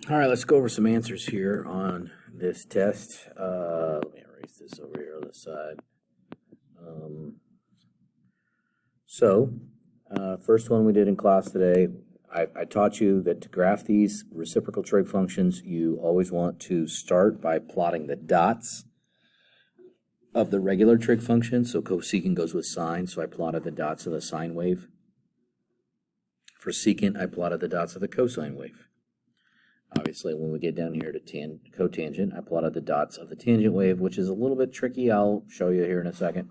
All right, let's go over some answers here on this test. Let me erase this over here on the side. First one we did in class today, I taught you that to graph these reciprocal trig functions, you always want to start by plotting the dots of the regular trig function. So cosecant goes with sine, so I plotted the dots of the sine wave. For secant, I plotted the dots of the cosine wave. Obviously, when we get down here to cotangent, I plotted the dots of the tangent wave, which is a little bit tricky. I'll show you here in a second.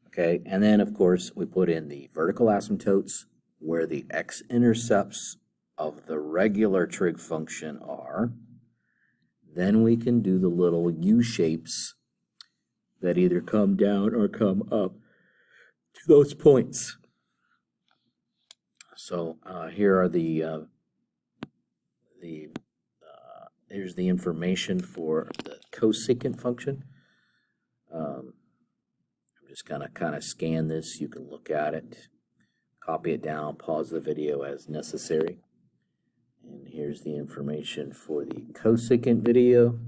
Okay, and then, of course, we put in the vertical asymptotes where the x-intercepts of the regular trig function are. Then we can do the little u-shapes that either come down or come up to those points. So here are here's the information for the cosecant function. I'm just gonna kind of scan this. You can look at it, copy it down, pause the video as necessary. And here's the information for the cosecant video,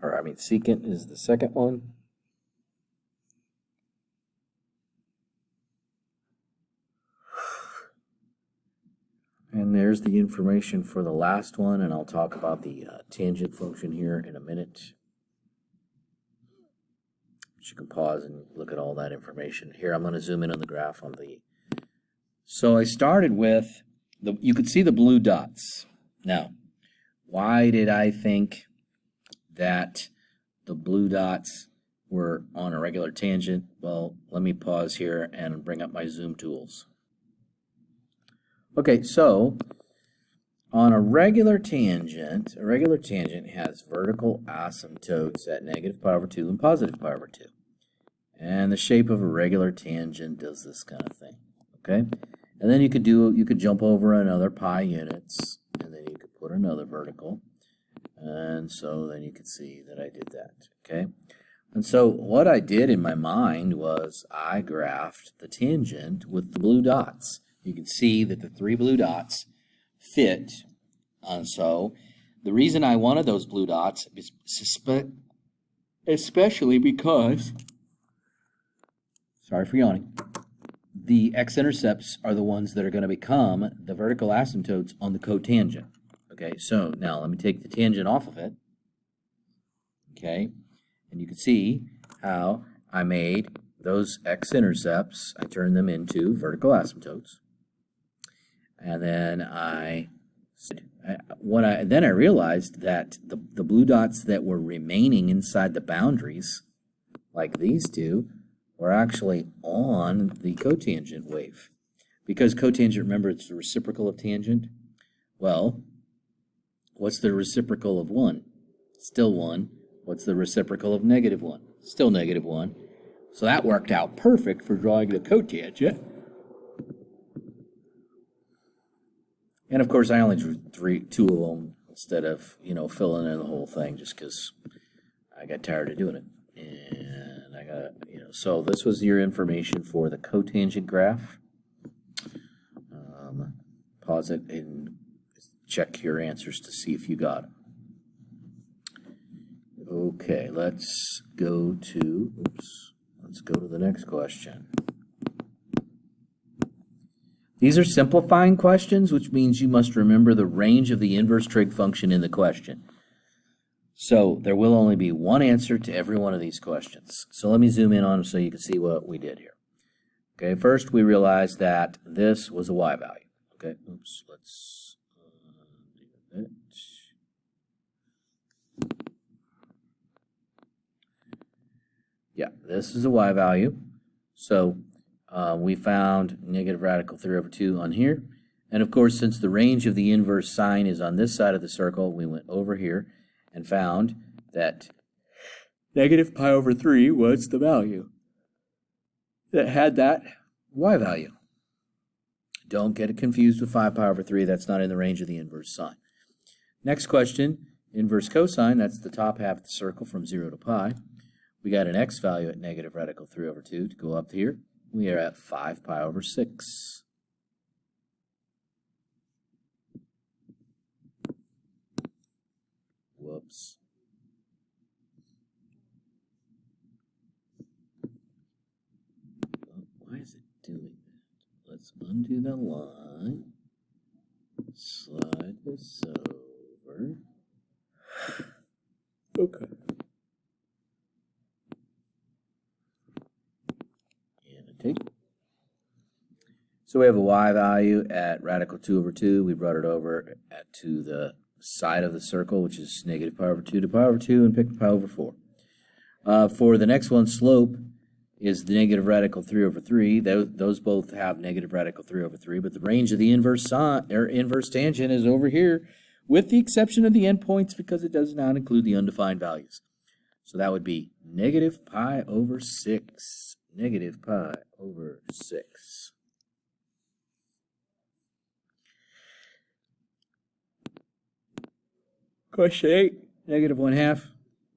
secant is the second one. And there's the information for the last one, and I'll talk about the tangent function here in a minute. You can pause and look at all that information. Here, I'm going to zoom in on the graph on the... So I started with, you could see the blue dots. Now, why did I think that the blue dots were on a regular tangent? Well, let me pause here and bring up my zoom tools. Okay, so on a regular tangent has vertical asymptotes at -π/2 and +π/2. And the shape of a regular tangent does this kind of thing, okay? And then you could jump over another pi units, and then you could put another vertical. And so then you could see that I did that, okay? And so what I did in my mind was I graphed the tangent with the blue dots. You can see that the three blue dots fit. And so the reason I wanted those blue dots is especially because, sorry for yawning, the x-intercepts are the ones that are going to become the vertical asymptotes on the cotangent. Okay, so now let me take the tangent off of it. Okay, and you can see how I made those x-intercepts, I turned them into vertical asymptotes. And then I realized that the blue dots that were remaining inside the boundaries, like these two, were actually on the cotangent wave. Because cotangent, remember, it's the reciprocal of tangent. Well, what's the reciprocal of 1? Still 1. What's the reciprocal of -1? Still -1. So that worked out perfect for drawing the cotangent. And of course, I only drew two of them instead of, filling in the whole thing just because I got tired of doing it. And I got, so this was your information for the cotangent graph. Pause it and check your answers to see if you got it. Okay, let's go to the next question. These are simplifying questions, which means you must remember the range of the inverse trig function in the question. So there will only be one answer to every one of these questions. So let me zoom in on them so you can see what we did here. Okay, first we realized that this was a y value. Okay, let's do that. Yeah, this is a y value. So we found negative radical 3/2 on here. And of course, since the range of the inverse sine is on this side of the circle, we went over here and found that -π/3 was the value that had that y value. Don't get it confused with 5π/3. That's not in the range of the inverse sine. Next question, inverse cosine. That's the top half of the circle from 0 to pi. We got an x value at negative radical 3/2 to go up here. We are at 5π/6. Oops. Why is it doing that? Let's undo the line. Slide this over. Okay. Annotate. So we have a y value at radical 2 over 2. We brought it over to the side of the circle, which is negative pi over 2 to pi over 2, and pick pi over 4. For the next one, slope is the negative radical 3 over 3. Those both have negative radical 3 over 3, but the range of the inverse tangent is over here, with the exception of the endpoints because it does not include the undefined values. So that would be negative pi over 6. Negative pi over 6. Question 8, negative 1/2.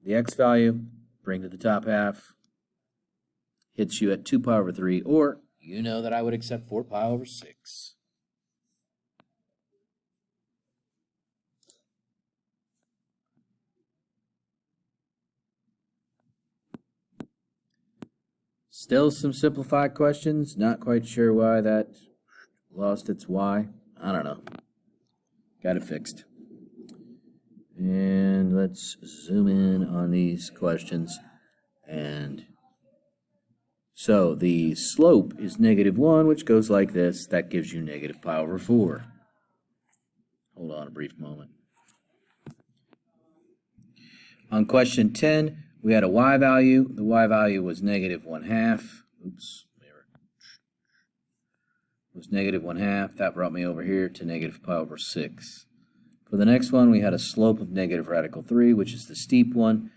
The x value, bring to the top half, hits you at 2 pi over 3, or you know that I would accept 4 pi over 6. Still some simplified questions. Not quite sure why that lost its y. I don't know. Got it fixed. And let's zoom in on these questions. And so the slope is negative 1, which goes like this. That gives you negative pi over 4. Hold on a brief moment. On question 10, we had a y value. The y value was negative 1/2. Oops. It was negative 1/2. That brought me over here to negative pi over 6. For the next one, we had a slope of negative radical 3, which is the steep one,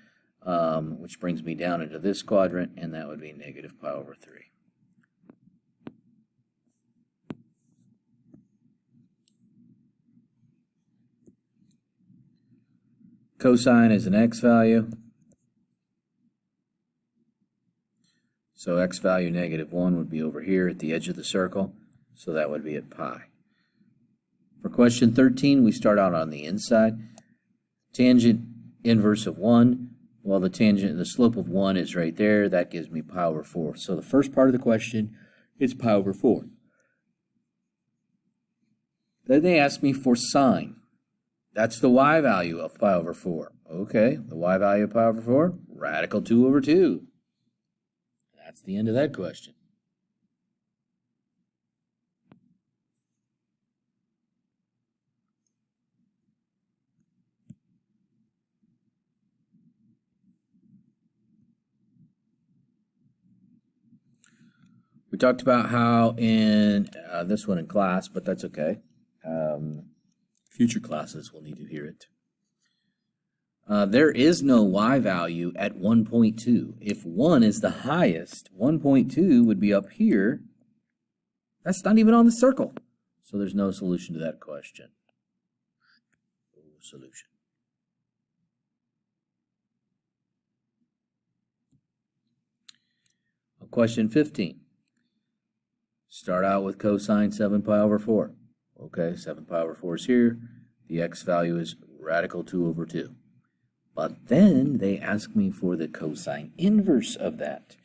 which brings me down into this quadrant, and that would be negative pi over 3. Cosine is an x value. So x value negative 1 would be over here at the edge of the circle, so that would be at pi. For question 13, we start out on the inside. Tangent inverse of 1, well, the slope of 1 is right there. That gives me pi over 4. So the first part of the question is pi over 4. Then they ask me for sine. That's the y value of pi over 4. Okay, the y value of pi over 4, radical 2 over 2. That's the end of that question. We talked about how in this one in class, but that's okay. Future classes will need to hear it. There is no y value at 1.2. If 1 is the highest, 1.2 would be up here. That's not even on the circle. So there's no solution to that question. No solution. Question 15. Start out with cosine 7 pi over 4. Okay, 7 pi over 4 is here. The x value is radical 2 over 2. But then they ask me for the cosine inverse of that.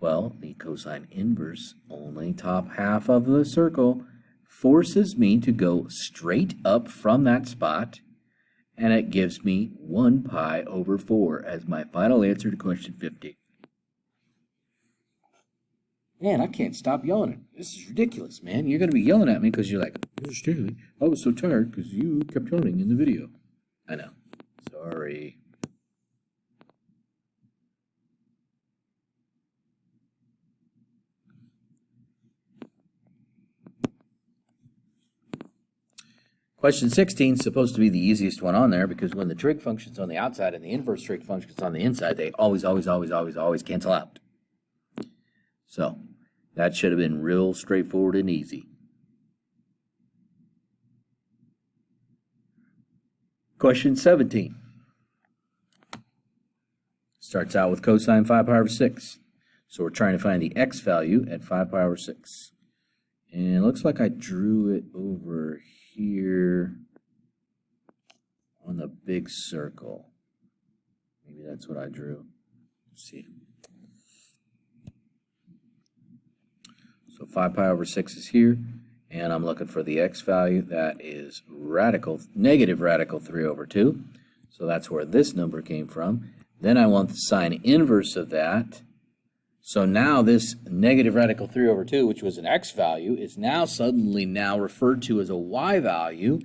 Well, the cosine inverse, only top half of the circle, forces me to go straight up from that spot, and it gives me 1 pi over 4 as my final answer to question 15. Man, I can't stop yawning. This is ridiculous, man. You're going to be yelling at me because you're like, Mr. Stanley, I was so tired because you kept yawning in the video. I know. Sorry. Question 16 is supposed to be the easiest one on there because when the trig function's on the outside and the inverse trig function's on the inside, they always cancel out. So that should have been real straightforward and easy. Question 17 starts out with cosine 5 pi over 6. So we're trying to find the x value at 5 pi over 6. And it looks like I drew it over here on the big circle. that's what I drew. Let's see. So 5 pi over 6 is here, and I'm looking for the x value. That is negative radical 3 over 2. So that's where this number came from. Then I want the sine inverse of that. So now this negative radical 3 over 2, which was an x value, is now suddenly referred to as a y value.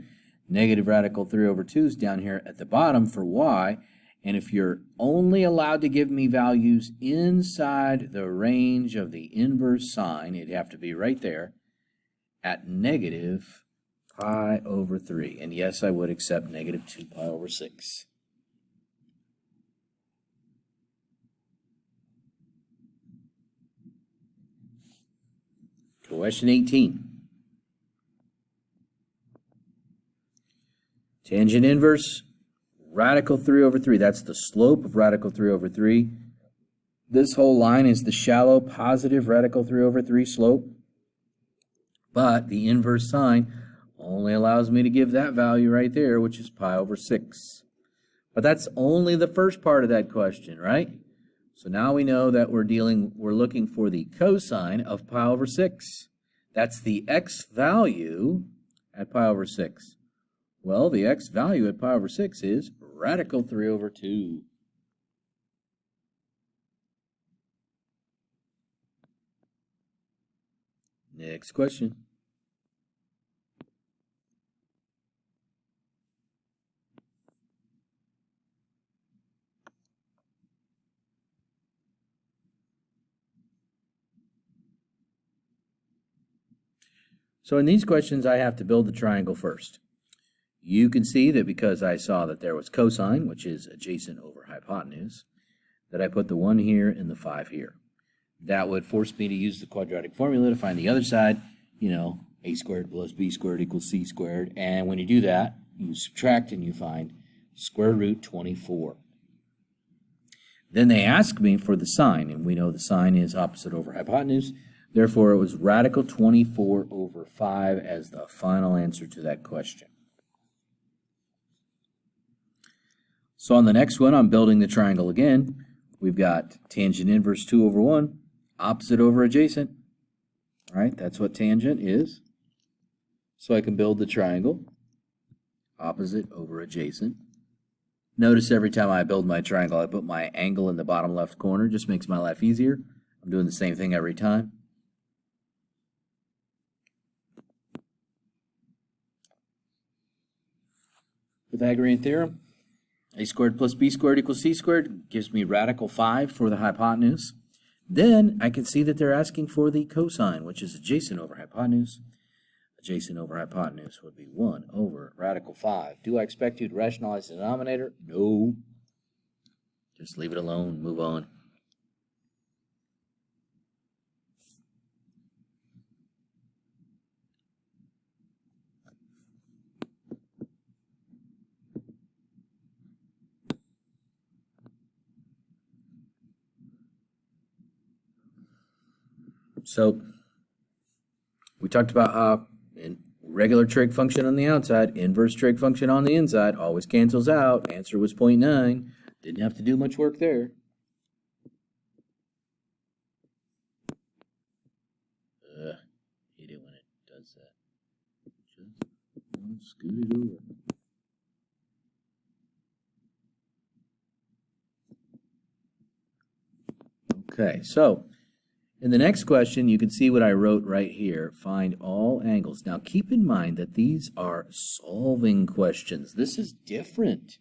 Negative radical 3 over 2 is down here at the bottom for y. And if you're only allowed to give me values inside the range of the inverse sine, it'd have to be right there at negative pi over 3. And yes, I would accept negative 2 pi over 6. Question 18. Tangent inverse, radical 3 over 3. That's the slope of radical 3 over 3. This whole line is the shallow positive radical 3 over 3 slope. But the inverse sine only allows me to give that value right there, which is pi over 6. But that's only the first part of that question, right? So now we know that we're looking for the cosine of pi over 6. That's the x value at pi over 6. Well, the x value at pi over 6 is radical 3 over 2. Next question. So in these questions, I have to build the triangle first. You can see that because I saw that there was cosine, which is adjacent over hypotenuse, that I put the 1 here and the 5 here. That would force me to use the quadratic formula to find the other side, a squared plus b squared equals c squared. And when you do that, you subtract and you find square root 24. Then they ask me for the sine, and we know the sine is opposite over hypotenuse. Therefore, it was radical 24 over 5 as the final answer to that question. So on the next one, I'm building the triangle again. We've got tangent inverse 2 over 1, opposite over adjacent. All right, that's what tangent is. So I can build the triangle, opposite over adjacent. Notice every time I build my triangle, I put my angle in the bottom left corner. Just makes my life easier. I'm doing the same thing every time. Pythagorean theorem. A squared plus b squared equals c squared gives me radical 5 for the hypotenuse. Then I can see that they're asking for the cosine, which is adjacent over hypotenuse. Adjacent over hypotenuse would be 1 over radical 5. Do I expect you to rationalize the denominator? No. Just leave it alone, move on. So we talked about how regular trig function on the outside, inverse trig function on the inside, always cancels out. Answer was 0.9. Didn't have to do much work there. Hate it when it does that. Just scoot it over. Okay, so in the next question, you can see what I wrote right here. Find all angles. Now, keep in mind that these are solving questions. This is different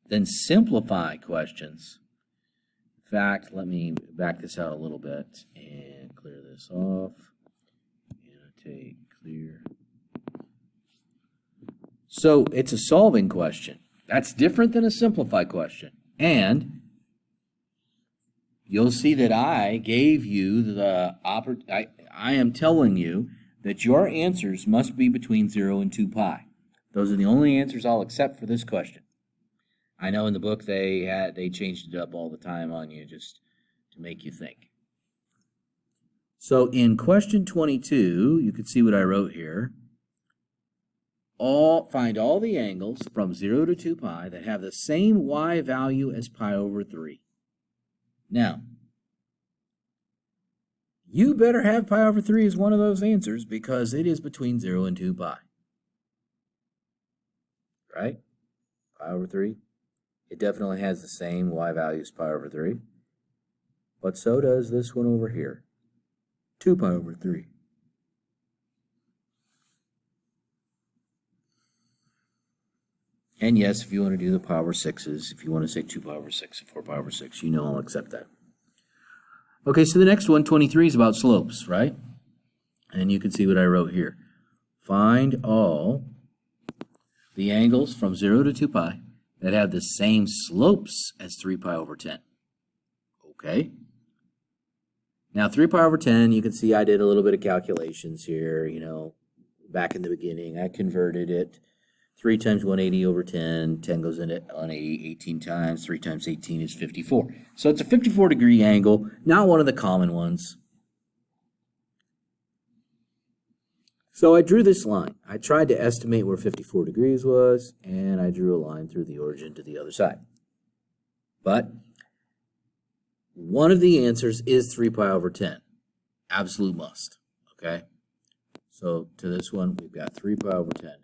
than simplify questions. In fact, let me back this out a little bit and clear this off. Annotate, clear. So it's a solving question. That's different than a simplify question. And you'll see that I gave you the I am telling you that your answers must be between 0 and 2 pi. Those are the only answers I'll accept for this question. I know in the book they changed it up all the time on you just to make you think. So in question 22, you can see what I wrote here. find all the angles from 0 to 2 pi that have the same y value as pi over 3. Now, you better have pi over 3 as one of those answers because it is between 0 and 2 pi. Right? Pi over 3. It definitely has the same y value as pi over 3. But so does this one over here. 2 pi over 3. And yes, if you want to do the pi over 6s, if you want to say 2 pi over 6 and 4 pi over 6, you know I'll accept that. Okay, so the next one, 23, is about slopes, right? And you can see what I wrote here. Find all the angles from 0 to 2 pi that have the same slopes as 3 pi over 10. Okay. Now, 3 pi over 10, you can see I did a little bit of calculations here, you know, back in the beginning. I converted it. 3 times 180 over 10, 10 goes into 180 18 times, 3 times 18 is 54. So it's a 54-degree angle, not one of the common ones. So I drew this line. I tried to estimate where 54 degrees was, and I drew a line through the origin to the other side. But one of the answers is 3 pi over 10. Absolute must, okay? So to this one, we've got 3 pi over 10.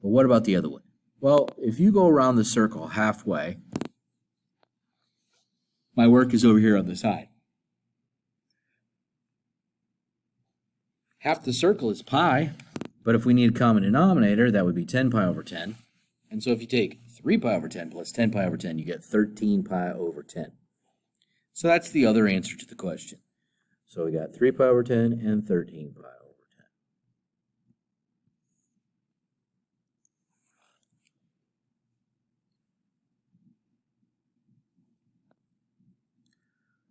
But what about the other one? Well, if you go around the circle halfway, my work is over here on the side. Half the circle is pi, but if we need a common denominator, that would be 10 pi over 10. And so if you take 3 pi over 10 plus 10 pi over 10, you get 13 pi over 10. So that's the other answer to the question. So we got 3 pi over 10 and 13 pi over 10.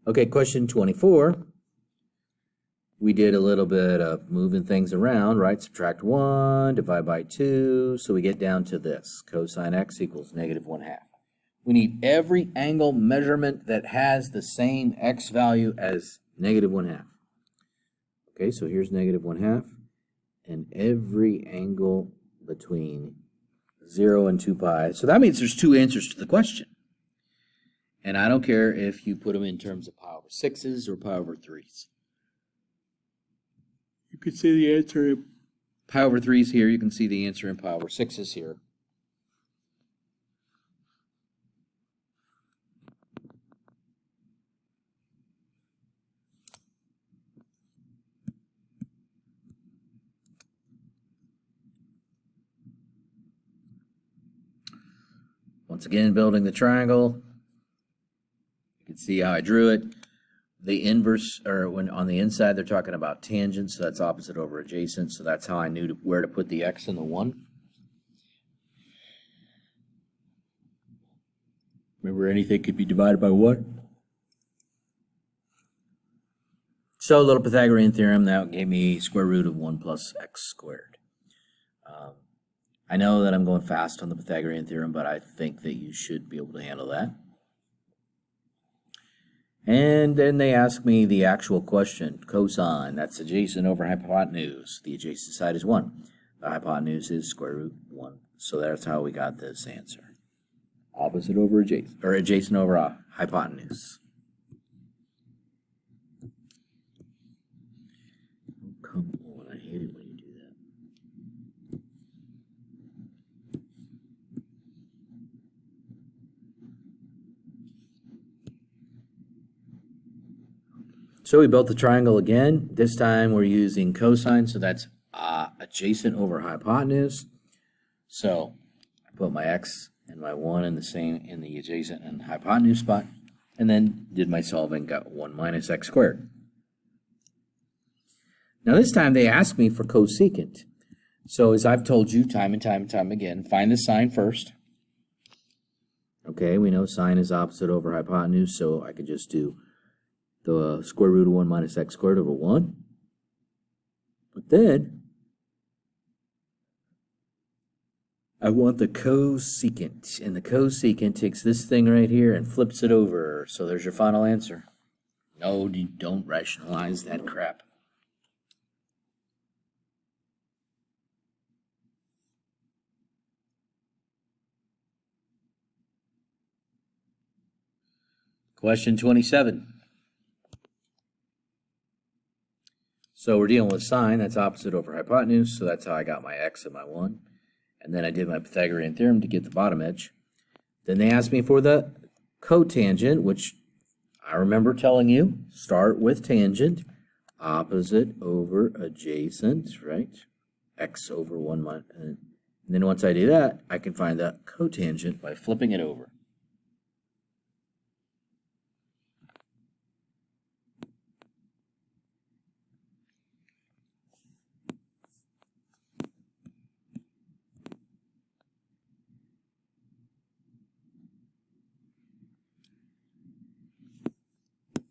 Okay, question 24. We did a little bit of moving things around, right? Subtract 1, divide by 2, so we get down to this. Cosine x equals negative 1/2. We need every angle measurement that has the same x value as negative 1/2. Okay, so here's negative 1/2, and every angle between 0 and 2 pi. So that means there's two answers to the question. And I don't care if you put them in terms of pi over 6s or pi over 3s. You can see the answer in pi over 3s here. You can see the answer in pi over 6s here. Once again, building the triangle. You can see how I drew it. The inverse, or when on the inside, they're talking about tangent, so that's opposite over adjacent. So that's how I knew where to put the x and the 1. Remember, anything could be divided by what? So, little Pythagorean theorem, that gave me square root of 1 plus x squared. I know that I'm going fast on the Pythagorean theorem, but I think that you should be able to handle that. And then they ask me the actual question, cosine, that's adjacent over hypotenuse. The adjacent side is 1. The hypotenuse is square root 1. So that's how we got this answer. Opposite over adjacent, or adjacent over hypotenuse. Oh, come on, I hate it when you do that. So we built the triangle again. This time we're using cosine, so that's adjacent over hypotenuse. So I put my x and my 1 in the same in the adjacent and hypotenuse spot, and then did my solving, got 1 minus x squared. Now this time they asked me for cosecant. So as I've told you time and time and time again, find the sine first. Okay, we know sine is opposite over hypotenuse, so I could just do the square root of 1 minus x squared over 1. But then I want the cosecant, and the cosecant takes this thing right here and flips it over. So there's your final answer. No, don't rationalize that crap. Question 27. So we're dealing with sine, that's opposite over hypotenuse, so that's how I got my x and my 1. And then I did my Pythagorean theorem to get the bottom edge. Then they asked me for the cotangent, which I remember telling you, start with tangent, opposite over adjacent, right? X over 1 minus, and then once I do that, I can find the cotangent by flipping it over.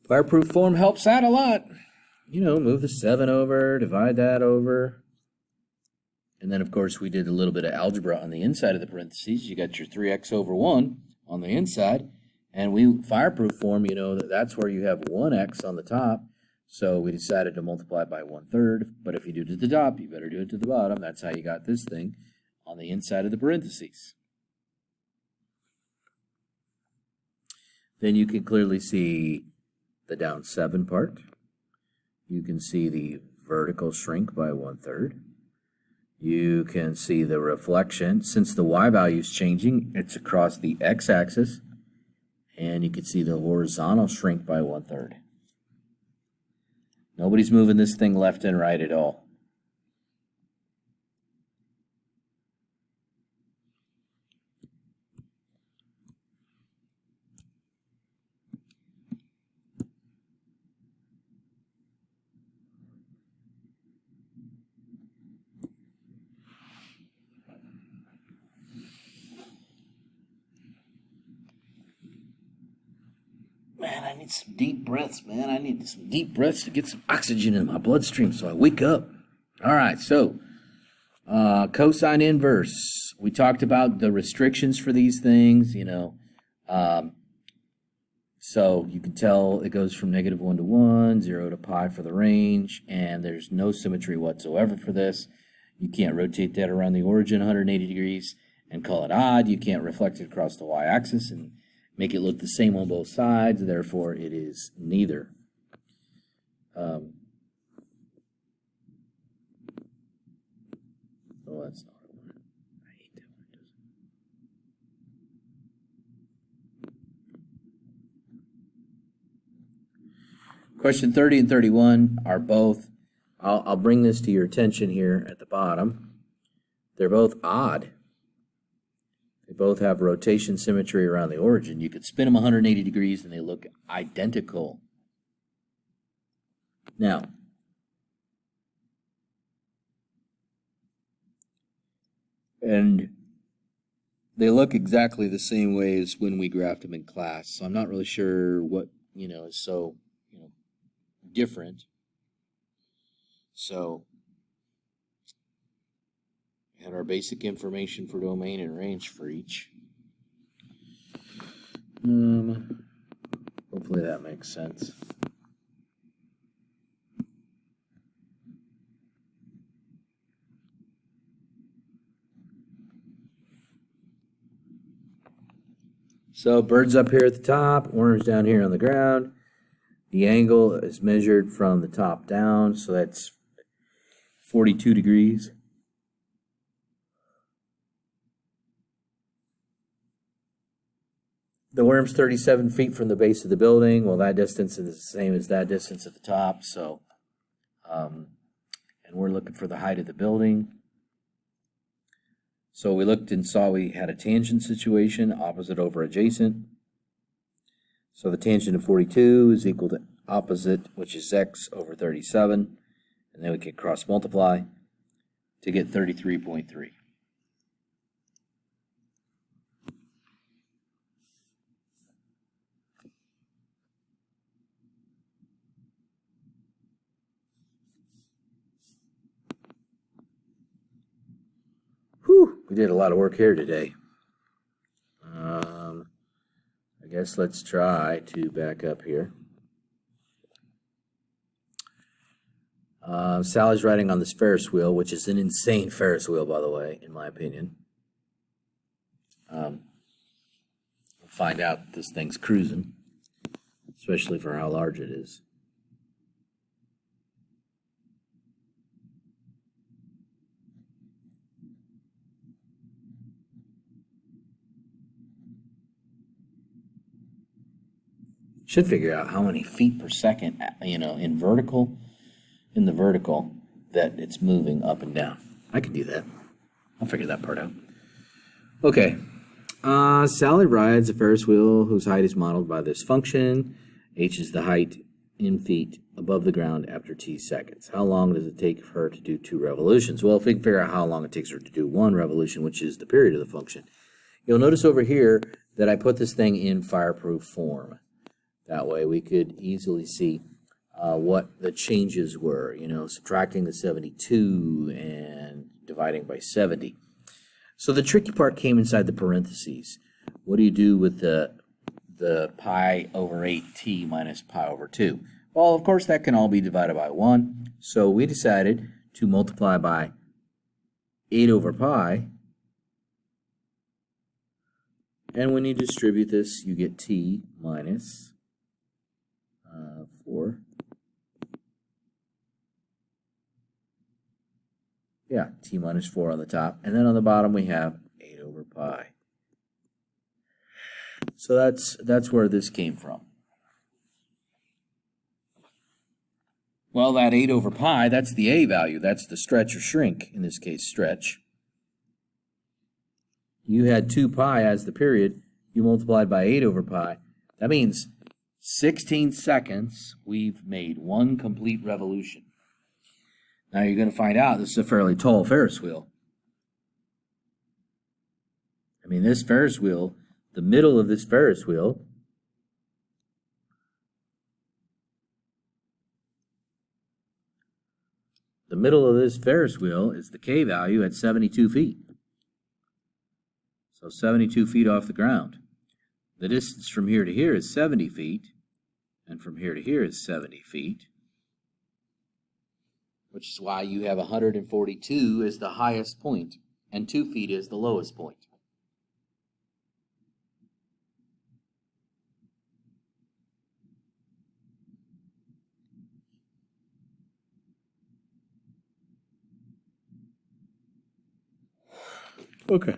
Fireproof form helps out a lot. You know, move the 7 over, divide that over. And then, of course, we did a little bit of algebra on the inside of the parentheses. You got your 3x over 1 on the inside. And we fireproof form, you know, that's where you have 1x on the top. So we decided to multiply by 1/3. But if you do it to the top, you better do it to the bottom. That's how you got this thing on the inside of the parentheses. Then you can clearly see the down 7 part. You can see the vertical shrink by 1/3. You can see the reflection. Since the y value is changing, it's across the x-axis. And you can see the horizontal shrink by 1/3. Nobody's moving this thing left and right at all. Man, I need some deep breaths, man. I need some deep breaths to get some oxygen in my bloodstream so I wake up. All right, so cosine inverse. We talked about the restrictions for these things, you know. So you can tell it goes from -1 to 1, 0 to pi for the range, and there's no symmetry whatsoever for this. You can't rotate that around the origin 180 degrees and call it odd. You can't reflect it across the y-axis and make it look the same on both sides, therefore it is neither. Oh, that's not what I wanted. I hate that when it does it. Question 30 and 31 are both, I'll bring this to your attention here at the bottom. They're both odd. They both have rotation symmetry around the origin. You could spin them 180 degrees and they look identical. Now, and they look exactly the same way as when we graphed them in class. So I'm not really sure what, you know, is so, you know, different. So we had our basic information for domain and range for each. Hopefully that makes sense. So birds up here at the top, worms down here on the ground. The angle is measured from the top down, so that's 42 degrees. The worm's 37 feet from the base of the building. Well, that distance is the same as that distance at the top. So, and we're looking for the height of the building. So we looked and saw we had a tangent situation, opposite over adjacent. So the tangent of 42 is equal to opposite, which is x over 37. And then we can cross multiply to get 33.3. We did a lot of work here today. I guess let's try to back up here. Sally's riding on this Ferris wheel, which is an insane Ferris wheel, by the way, in my opinion. We'll find out this thing's cruising. especially for how large it is. Should figure out how many feet per second, in the vertical, that it's moving up and down. I can do that. I'll figure that part out. Okay. Sally rides a Ferris wheel whose height is modeled by this function. H is the height in feet above the ground after t seconds. How long does it take for her to do 2 revolutions? Well, if we can figure out how long it takes her to do 1 revolution, which is the period of the function, you'll notice over here that I put this thing in fireproof form. That way we could easily see what the changes were, subtracting the 72 and dividing by 70. So the tricky part came inside the parentheses. What do you do with the pi over 8t minus pi over 2? Well, of course, that can all be divided by 1. So we decided to multiply by 8 over pi. And when you distribute this, you get t minus 4. Yeah, t minus 4 on the top. And then on the bottom we have 8 over pi. So that's where this came from. Well, that 8 over pi, that's the a value. That's the stretch or shrink, in this case stretch. You had 2 pi as the period. You multiplied by 8 over pi. That means 16 seconds, we've made 1 complete revolution. Now you're going to find out this is a fairly tall Ferris wheel. I mean, this Ferris wheel, the middle of this Ferris wheel, is the K value at 72 feet. So 72 feet off the ground. The distance from here to here is 70 feet, and from here to here is 70 feet, which is why you have 142 as the highest point, and 2 feet is the lowest point. Okay.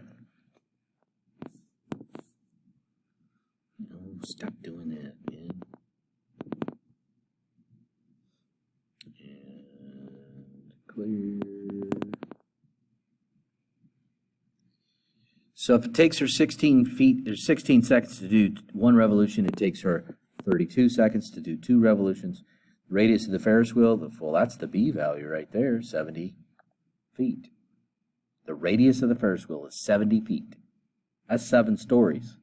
No, stop doing that, man. And clear. So if it takes her 16 feet, there's 16 seconds to do 1 revolution. It takes her 32 seconds to do 2 revolutions. The radius of the Ferris wheel, well, that's the B value right there, 70 feet. The radius of the Ferris wheel is 70 feet. That's 7 stories.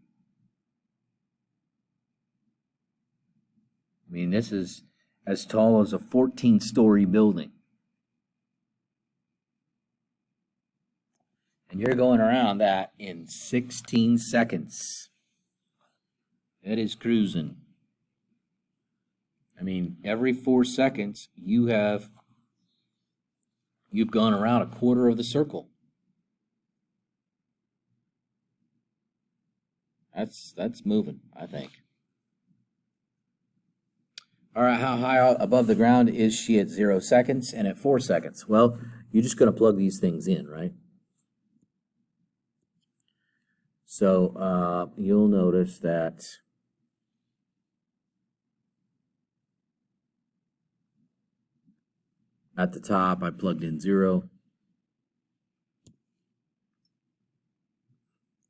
I mean, this is as tall as a 14-story building. And you're going around that in 16 seconds. That is cruising. I mean, every 4 seconds, you've gone around a quarter of the circle. That's moving, I think. All right, how high above the ground is she at 0 seconds and at 4 seconds? Well, you're just going to plug these things in, right? So you'll notice that at the top I plugged in 0.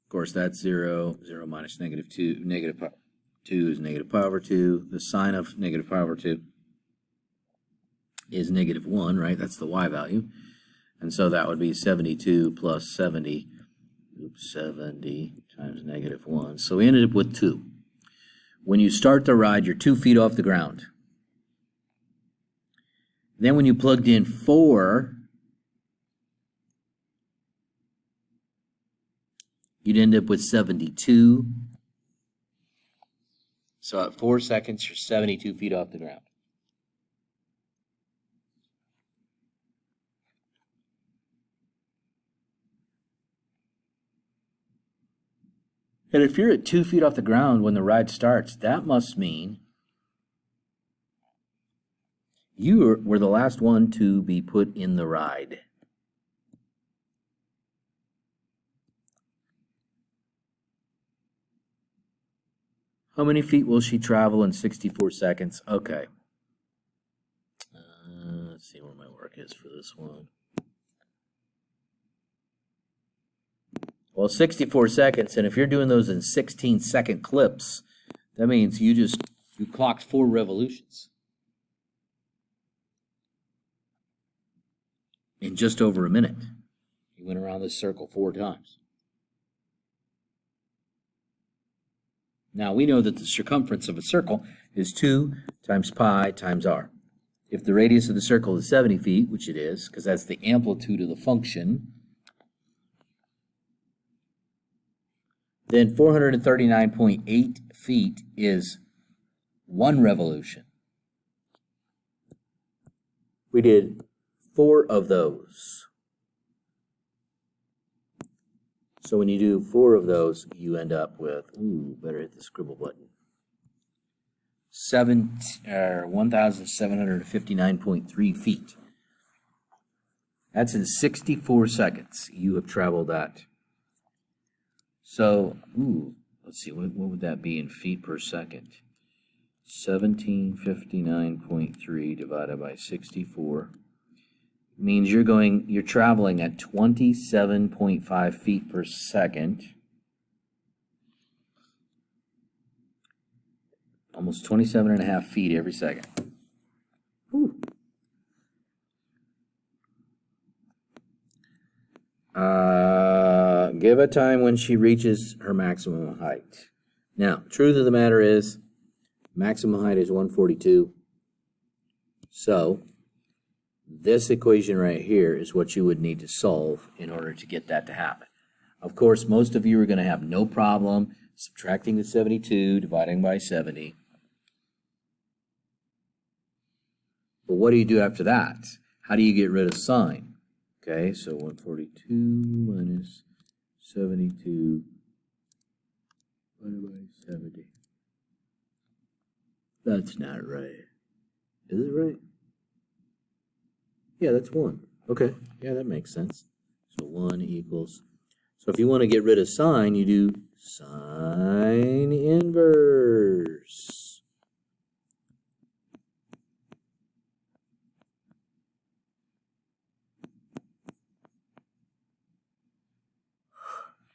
Of course, that's 0. 0 minus negative 2. Negative 2 is negative pi over 2. The sine of negative pi over 2 is negative 1, right? That's the y value. And so that would be 72 plus 70. 70 times negative 1. So we ended up with 2. When you start the ride, you're 2 feet off the ground. Then when you plugged in 4, you'd end up with 72. So at 4 seconds, you're 72 feet off the ground. And if you're at 2 feet off the ground when the ride starts, that must mean You were the last one to be put in the ride. How many feet will she travel in 64 seconds? Okay. Let's see where my work is for this one. Well, 64 seconds, and if you're doing those in 16-second clips, that means you clocked 4 revolutions in just over a minute. You went around this circle 4 times. Now, we know that the circumference of a circle is 2 times pi times r. If the radius of the circle is 70 feet, which it is, because that's the amplitude of the function, then 439.8 feet is 1 revolution. We did 4 of those. So when you do 4 of those, you end up with, better hit the scribble button, 1,759.3 feet. That's in 64 seconds. You have traveled that. So, let's see, what would that be in feet per second? 1759.3 divided by 64 means you're traveling at 27.5 feet per second. Almost 27.5 feet every second. Whew. Give a time when she reaches her maximum height. Now, truth of the matter is, maximum height is 142. So, this equation right here is what you would need to solve in order to get that to happen. Of course, most of you are going to have no problem subtracting the 72, dividing by 70. But what do you do after that? How do you get rid of sine? Okay, so 142 minus 72 divided by 70. That's not right. Is it right? Yeah, that's 1. Okay, yeah, that makes sense. So 1 equals... So if you want to get rid of sine, you do sine inverse.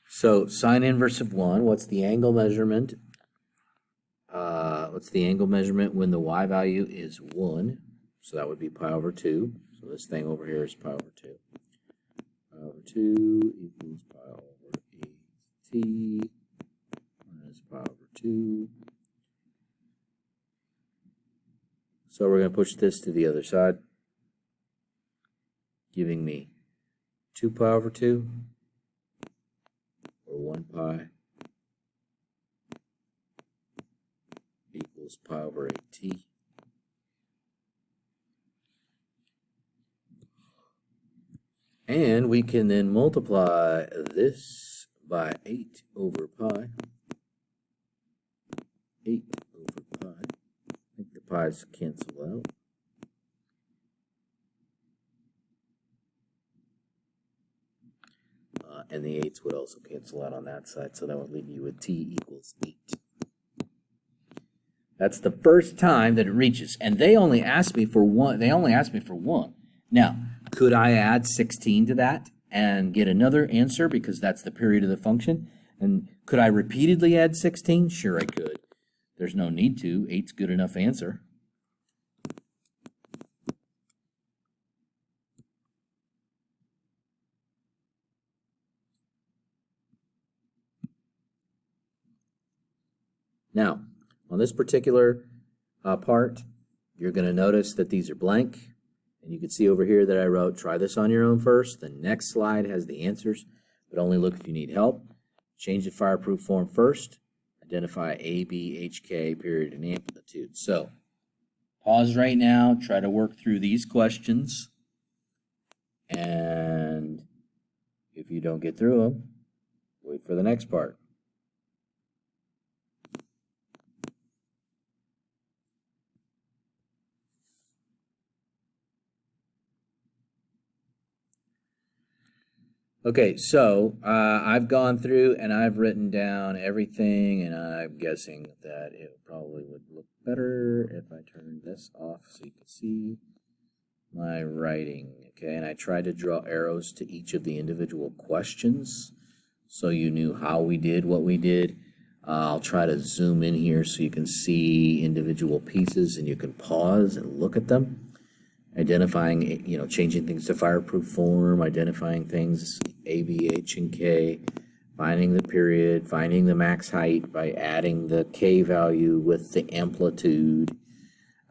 So sine inverse of 1, what's the angle measurement? What's the angle measurement when the y value is 1? So that would be pi over 2. So this thing over here is pi over 2. Pi over 2 equals pi over 8t minus pi over 2. So we're going to push this to the other side, giving me 2 pi over 2, or 1 pi, equals pi over 8t. And we can then multiply this by 8 over pi. 8 over pi. I think the pi's cancel out. And the 8s would also cancel out on that side, so that would leave you with t equals 8. That's the first time that it reaches. And they only asked me for 1. They only asked me for 1. Now, could I add 16 to that and get another answer because that's the period of the function? And could I repeatedly add 16? Sure, I could. There's no need to. 8's good enough answer. Now, on this particular part, you're going to notice that these are blank. And you can see over here that I wrote, try this on your own first. The next slide has the answers, but only look if you need help. Change the fireproof form first. Identify A, B, H, K, period, and amplitude. So, pause right now. Try to work through these questions. And if you don't get through them, wait for the next part. Okay, so I've gone through and I've written down everything, and I'm guessing that it probably would look better if I turned this off so you can see my writing. Okay, and I tried to draw arrows to each of the individual questions so you knew how we did what we did. I'll try to zoom in here so you can see individual pieces and you can pause and look at them. Identifying, changing things to fireproof form, identifying things A, B, H, and K, finding the period, finding the max height by adding the K value with the amplitude,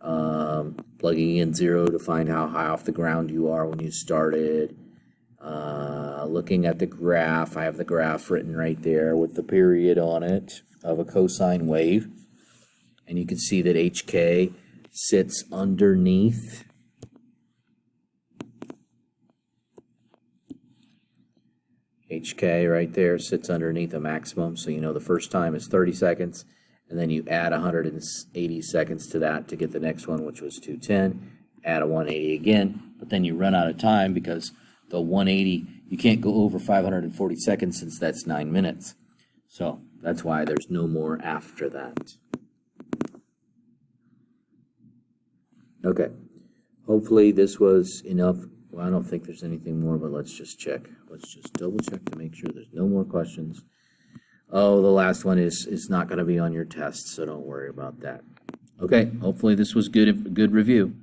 plugging in 0 to find how high off the ground you are when you started, looking at the graph. I have the graph written right there with the period on it of a cosine wave, and you can see that HK sits underneath HK right there sits underneath a maximum, so you know the first time is 30 seconds, and then you add 180 seconds to that to get the next one, which was 210, add a 180 again, but then you run out of time because the 180, you can't go over 540 seconds since that's 9 minutes. So that's why there's no more after that. Okay, hopefully this was enough. Well, I don't think there's anything more, but let's just check. Let's just double check to make sure there's no more questions. Oh, the last one is not going to be on your test, so don't worry about that. Okay, hopefully this was good review.